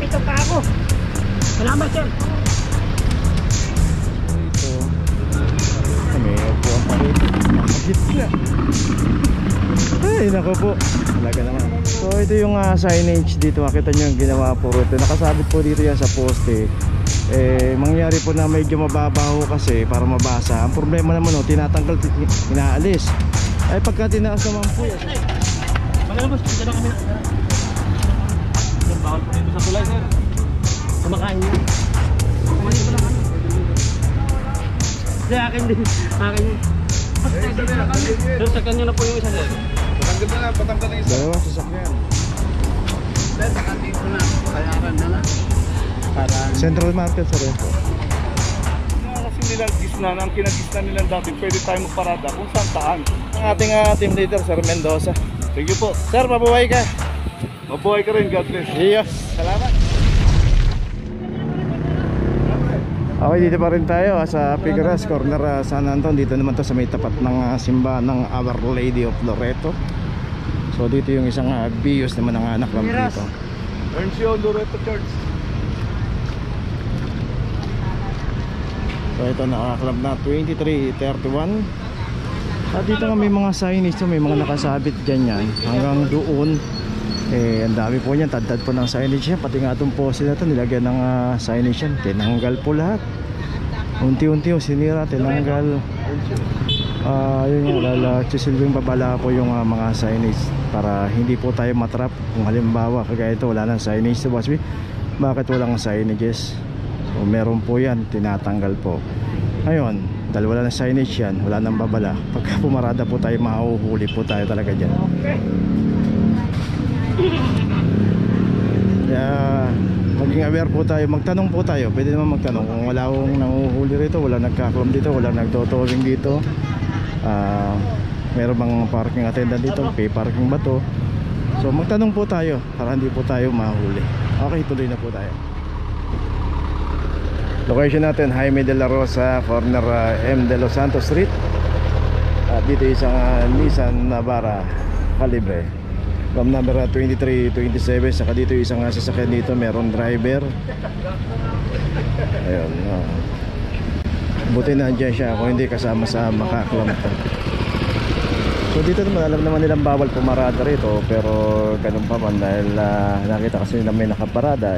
Napito pa ako. Salamat, sir. Ito. Kami, upuan pa rin. Nakagit na. Ay, naku po. Talaga naman. So, ito yung signage dito. Makita nyo yung ginawa po ito. Nakasabit po dito yan sa poste. Mangyari po na medyo mababaho kasi para mabasa. Ang problema naman, tinatanggal, inaalis. Ay, pagka tinaas naman po yan. Magalabas, dito na kami. Bawal po dito sa tulay, sir. Kumakain niya. Kumain ko lang kami. Hindi, akin din. Akin din. Sir, sa kanya na po yung isa, sir. Patanggal na isa. Dalawa sasakyan. Sir, nakatito na. Bayaran na lang. Para Central Market sa rin po. kasi nilang gisna, ang kinagisna nilang dati, pwede tayo magparada kung saan. Ang ating team leader, Sir Mendoza. Thank you po. Sir, mabuhay ka. Mabuhay ka rin, God bless. Iya. Salamat. Okay, dito pa rin tayo sa Figueras, corner San Anton. Dito naman to sa may tapat ng simbahan ng Our Lady of Loreto. So dito yung isang bios naman ng anak lang dito. Erncio Loreto Church. So ito nakaklab na 2331. At dito nga may mga signage, may mga nakasabit dyan yan. Hanggang doon ang dami po niyan, tad po ng signage yan. Pati nga itong poste na ito, nilagyan ng signage yan. Tinanggal po lahat. Unti-unti sinira, tinanggal. Yun nga, silbing babala po yung mga signage para hindi po tayo matrap. Kung halimbawa kagaya ito, wala nang signage sa Bossby, bakit walang signages? So meron po yan, tinatanggal po. Ngayon, dahil wala nang signage yan, wala nang babala, pagka pumarada po tayo, mahuhuli po tayo talaga dyan. Kaya maging aware po tayo, magtanong po tayo. Pwede naman magtanong kung wala akong nanguhuli rito, wala nagkaklom dito, wala nagtotowing dito, meron bang parking attendant dito, pay parking ba to. So magtanong po tayo para hindi po tayo mahuli. Okay, tuloy na po tayo. Location natin, Jaime de la Rosa, corner M. de los Santos Street. At dito isang Nissan Navara Calibre, from number 2327. Saka dito isang sasakyan dito, meron driver. Ayun, buti na andyan siya kung hindi kasama sa makaklam to. So dito naman, alam naman nilang bawal pumarada rito, pero ganun pa man dahil nakita kasi nila may nakaparada,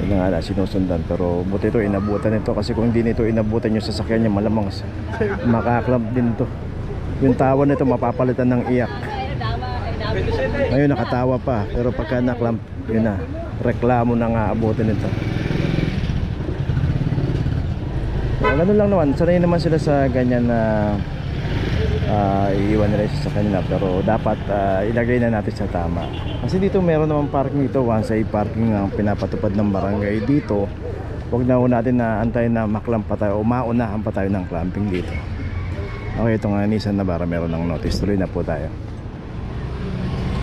yun nga, sinusundan. Pero buti ito, inabutan nito, kasi kung hindi nito inabutan yung sasakyan niya, malamang makaklam din to. Yung tawa nito mapapalitan ng iyak. Ngayon nakatawa pa, pero pagka naklamp, yun na, reklamo na nga abutin nito. Ganun lang naman, sanay naman sila sa ganyan na iiwan nila sa kanila. Pero dapat ilagay na natin sa tama, kasi dito meron naman parking dito, one side parking ang pinapatupad ng barangay dito. Huwag na natin na antayin na maklamp pa tayo o maunahan pa tayo ng clamping dito. Okay, ito nga Nissan Navara, meron ng notice. Tuloy na po tayo.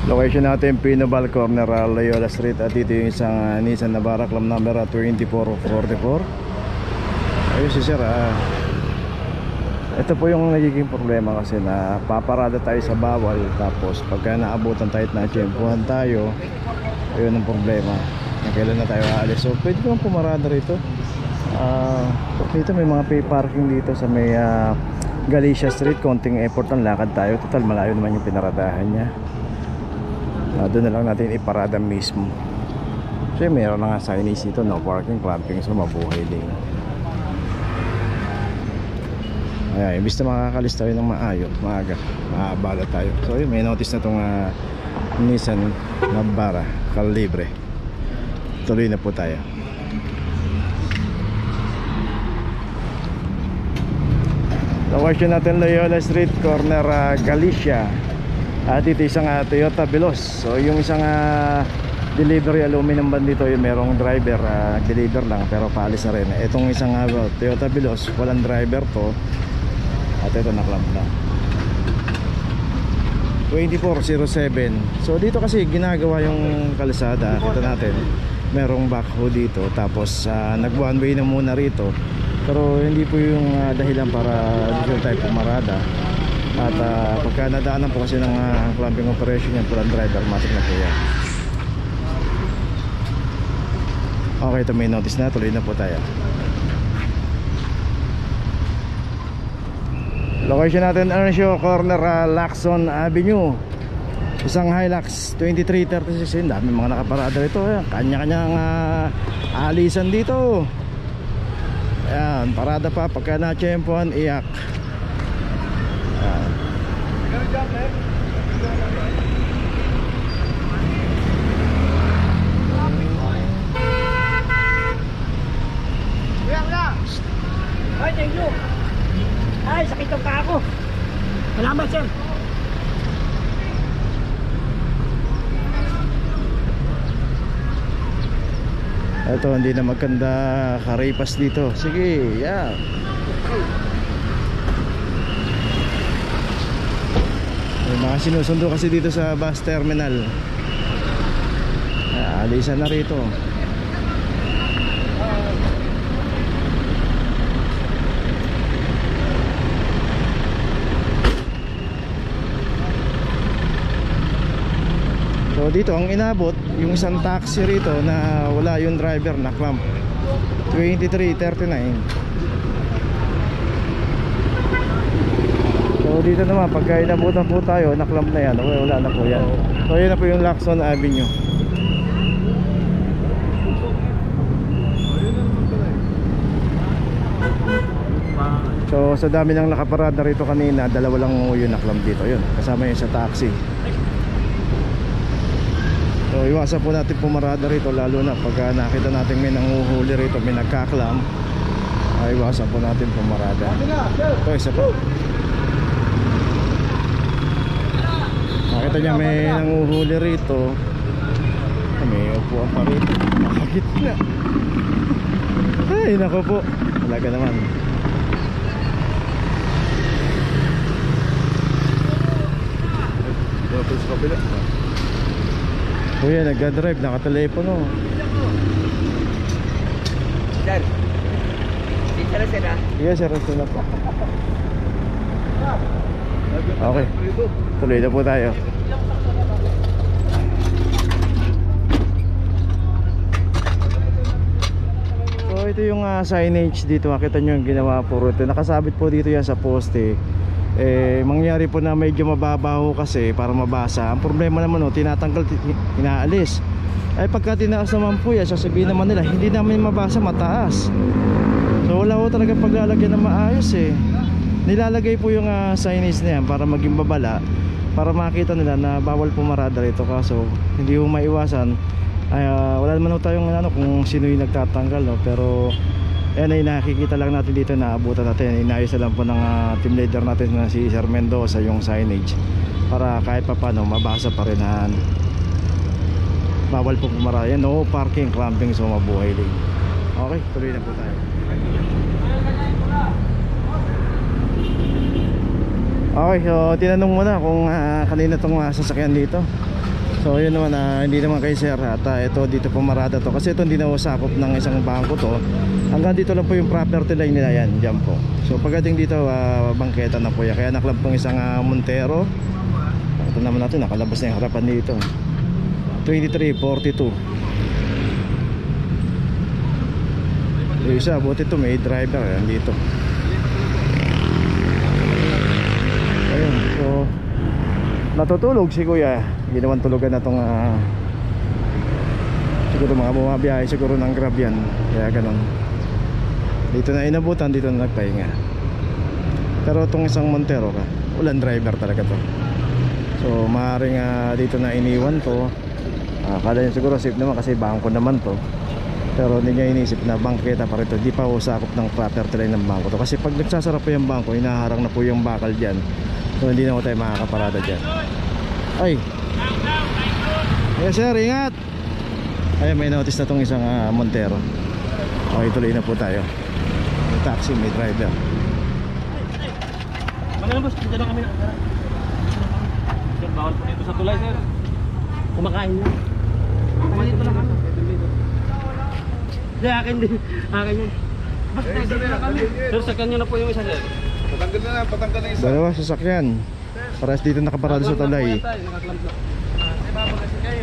Location natin, Pinobal, corner Loyola Street. At dito yung isang Nissan Navara, claim number 2444. Ayun si sir, ito po yung nagiging problema, kasi na paparada tayo sa bawal, tapos pagka naabutan tayo at natsyempuhan tayo, ayun ang problema, kailan na tayo aalis. So pwede naman pumarada rito. Dito may mga pay parking dito sa may Galicia Street. Konting effort ang lakad tayo, total malayo naman yung pinaradahan niya. Doon na lang natin iparada mismo. So mayroon na nga signage dito, no parking, clamping, so mabuhay din. Ayan, imbis na makakalis tayo ng maaga, maabala tayo. So yun, may notice na itong Nissan Navara Calibre. Tuloy na po tayo. Location natin, Loyola Street, corner Galicia. At ito isang Toyota Veloz. So yung isang delivery aluminum van dito, yung merong driver, nag-deliver lang pero paalis na rin. Itong isang Toyota Veloz, walang driver to. At ito naklamp na 2407. So dito kasi ginagawa yung kalsada. Kita natin, merong backhoe dito. Tapos nag one way na muna rito. Pero hindi po yung dahilan para dito tayo pumarada. At pagka nadaanan po kasi ng clamping operation yan, pulang driver, matik na po yan. Okay, ito may notice na. Tuloy na po tayo. Location natin, Earnshaw Corner, Lacson Avenue. Isang Hilux 2336. Dami mga nakaparada rito. Kanya-kanyang alisan dito. Ayan, parada pa pagka na-tsempohan, iyak. Ayan. Ay, thank you. Ay, sakit ang paa ko. Salamat, sir. Ito, hindi na maganda karipas dito. Sige, yeah. May mga sinusundo kasi dito sa bus terminal. Alisan na rito. So dito ang inabot yung isang taxi rito na wala yung driver, na clamp 2339. So dito naman pagka inabutan po tayo, na clamp na yan, wala na po yan. So yun na po yung Lacson Avenue. So sa dami ng nakaparada rito kanina, dalawa lang yung na clamp dito. Yun, kasama yun sa taxi. So iwasan po natin pumarada rito, lalo na pag nakita natin may nanguhuli rito, may nagkaklam, iwasan po natin pumarada. Ito isa po. Nakita niya may nanguhuli rito, may upuan pa rito, nakagitna. Ay nako po, talaga naman. Dapat sa kabila. Kuya, nagdadrive, nakatelepono. Sir, dito na sir ha? Sige sir, ito na po. Okay, tuloy na po tayo. So ito yung signage dito. Makita nyo yung ginawa po rito. Nakasabit po dito yan sa poste. Mangyari po na medyo mababaho kasi para mabasa. Ang problema naman tinatanggal, inaalis. Ay pagka tinaas naman po yan, sasabihin naman nila hindi namin mabasa, mataas. So wala po talaga paglalagyan na maayos Nilalagay po yung signage na yan para maging babala, para makita nila na bawal pumarada rito. Kaso hindi po maiwasan. Wala naman tayong kung sino yung nagtatanggal pero yan ay nakikita lang natin dito, na abutan natin. Inayos na lang po ng team leader natin na si Sir Mendoza yung signage para kahit pa paano mabasa pa rin na bawal po pumarada. No parking, clamping, so mabuhay din. Okay, tuloy na po tayo. Okay, so tinanong mo na kung kanina itong sasakyan dito. So yun naman, hindi naman kay sir. At ito dito pumarada to kasi ito hindi na sakop ng isang bangko to. Hanggang dito lang po yung property line nila yan, dyan po. So pagdating dito, bangketa na po yan. Kaya naklab pong isang Montero. Ito naman natin, nakalabas na yung harapan dito 2342. Yung isa, buti ito may driver yan dito. Ayun, so natutulog si kuya. Ginawan tulugan na itong siguro mga bumabiyahe siguro ng Grab yan. Kaya ganun. Dito na inabutan, dito na nagpahinga. Pero itong isang Montero walang driver talaga to. So maaaring dito na iniwan to. Akala niya siguro safe naman kasi bangko naman to. Pero hindi niya inisip na bangketa pa rito. Di pa usakop ng property line ng bangko to. Kasi pag nagsasara po yung bangko, hinaharang na po yung bakal dyan. So hindi na po tayo makakaparada dyan. Ay, yes sir, ingat. Ay, may notice na itong isang Montero. Okay, tuloy na po tayo. May taxi, may driver. Magalang boss, dito lang kami nakatara. Sir, bawal po dito sa tulay sir. Kumakain nyo. Dito lang kami. Hindi, akin din. Akin yun. Basta dito lang kami. Sir, sa kanya na po yung isa sir. Patanggal na lang, patanggal na isa. Dalawa sasakyan. Parehas dito nakaparada sa tulay. Nakaklamp na.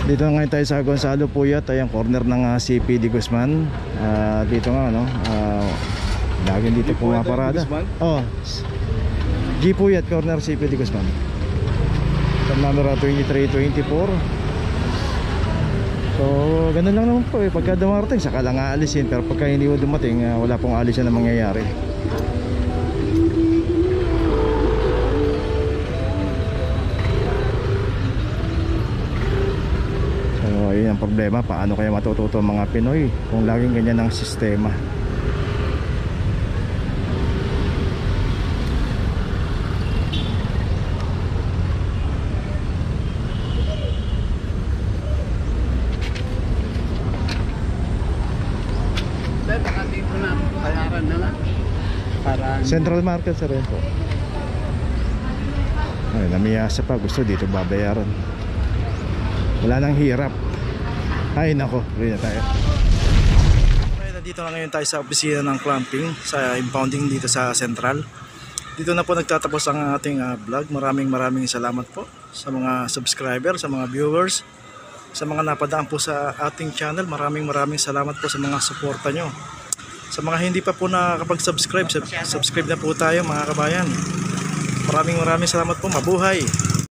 Dito ngayon tayo sa Gonzalo Puyat, ayan corner ng CPD Guzman. Dito nga no, laging dito pumaparada. Oh, G Puyat corner CPD Guzman. Sa number 2324. So, ganun lang naman po pagka dumarating, saka lang aalisin. Pero pagka hindi mo dumating, wala pong alisin na mangyayari. So, yun ang problema. Paano kaya matututo ang mga Pinoy kung laging ganyan ang sistema? Sir, baka dito na bayaran na lang. Para Central Market sa rin po. Ay, namiyasa pa. Gusto dito babayaran. Wala nang hirap. Ay nako, rin na tayo. Okay, nandito na ngayon tayo sa opisina ng clamping, sa impounding dito sa Central. Dito na po nagtatapos ang ating vlog. Maraming salamat po sa mga subscriber, sa mga viewers, sa mga napadaan po sa ating channel. Maraming salamat po sa mga suporta nyo. Sa mga hindi pa po nakakapag-subscribe, subscribe na po tayo mga kabayan. Maraming salamat po. Mabuhay!